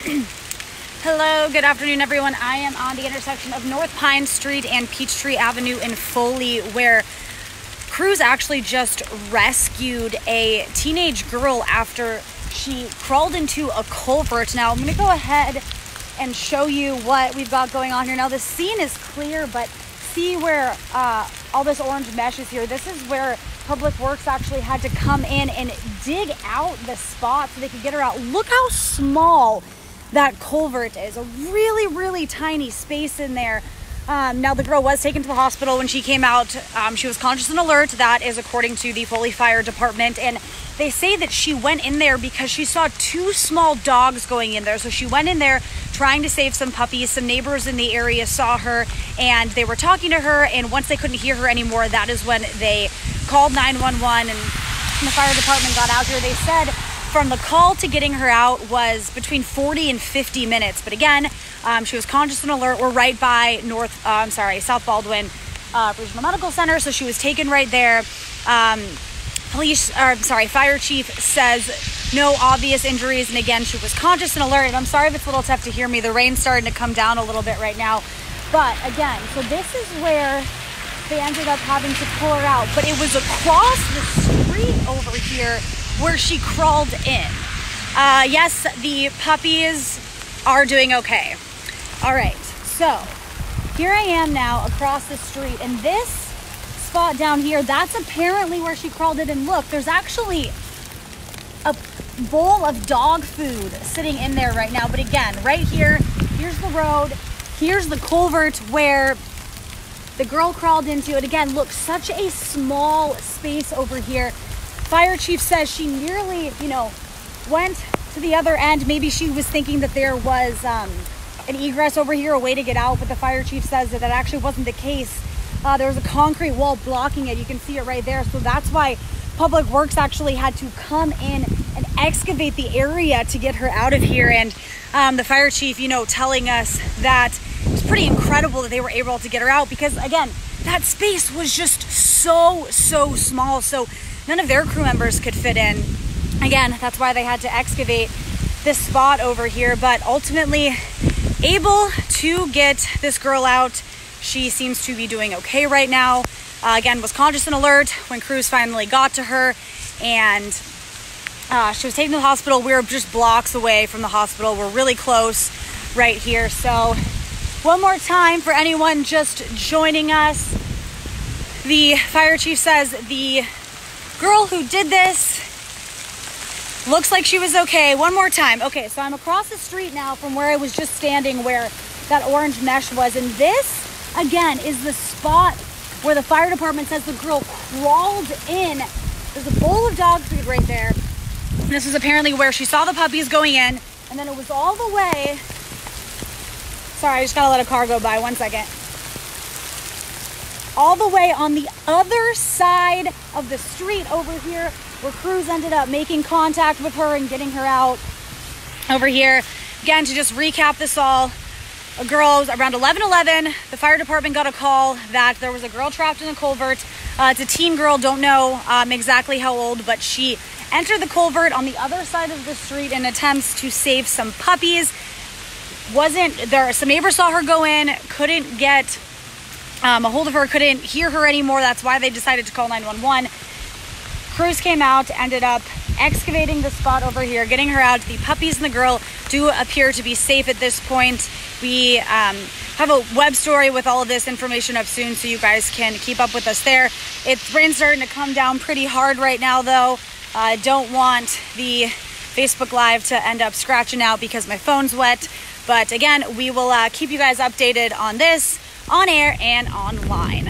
Hello, good afternoon everyone. I am on the intersection of North Pine Street and Peachtree Avenue in Foley, where crews actually just rescued a teenage girl after she crawled into a culvert. Now I'm going to go ahead and show you what we've got going on here. Now the scene is clear, but see where all this orange mesh is here. This is where Public Works actually had to come in and dig out the spot so they could get her out. Look how small that culvert is. A really tiny space in there. Now the girl was taken to the hospital. When she came out, she was conscious and alert. That is according to the Foley Fire Department, and they say that she went in there because she saw two small dogs going in there. So she went in there trying to save some puppies. Some neighbors in the area saw her and they were talking to her, and once they couldn't hear her anymore, that is when they called 911 and the fire department got out here. They said from the call to getting her out was between 40 and 50 minutes. But again, she was conscious and alert. We're right by South Baldwin Regional Medical Center. So she was taken right there. Fire chief says no obvious injuries. And again, she was conscious and alert. And I'm sorry if it's a little tough to hear me. The rain's starting to come down a little bit right now. But again, so this is where they ended up having to pull her out. But it was across the street over here where she crawled in. Yes, the puppies are doing okay. All right, so here I am now across the street, and this spot down here, that's apparently where she crawled in. And look, there's actually a bowl of dog food sitting in there right now. But again, right here, here's the road, here's the culvert where the girl crawled into. It again, look, such a small space over here. Fire chief says she nearly, went to the other end. Maybe she was thinking that there was an egress over here, a way to get out, but the fire chief says that actually wasn't the case. There was a concrete wall blocking it. You can see it right there. So that's why Public Works actually had to come in and excavate the area to get her out of here. And the fire chief, telling us that it was pretty incredible that they were able to get her out, because again, that space was just so small. So none of their crew members could fit in. Again, that's why they had to excavate this spot over here, but ultimately able to get this girl out. She seems to be doing okay right now. Again, was conscious and alert when crews finally got to her, and she was taken to the hospital. We were just blocks away from the hospital. We're really close right here. So one more time for anyone just joining us, the fire chief says the girl who did this looks like she was okay. One more time. Okay, so I'm across the street now from where I was just standing, where that orange mesh was. And this, again, is the spot where the fire department says the girl crawled in. There's a bowl of dog food right there. And this is apparently where she saw the puppies going in. And then it was all the way... Sorry, I just gotta let a car go by. 1 second. All the way on the other side of the street over here, where crews ended up making contact with her and getting her out over here. Again, to just recap this all, a girl around 11:11, the fire department got a call that there was a girl trapped in a culvert. It's a teen girl, don't know exactly how old, but she entered the culvert on the other side of the street in attempts to save some puppies. Some neighbors saw her go in, couldn't get a hold of her, couldn't hear her anymore. That's why they decided to call 911. Crews came out, ended up excavating the spot over here, getting her out. The puppies and the girl do appear to be safe at this point. We have a web story with all of this information up soon, so you guys can keep up with us there. Rain's starting to come down pretty hard right now, though. I don't want the Facebook Live to end up scratching out because my phone's wet. But again, we will keep you guys updated on this, on air and online.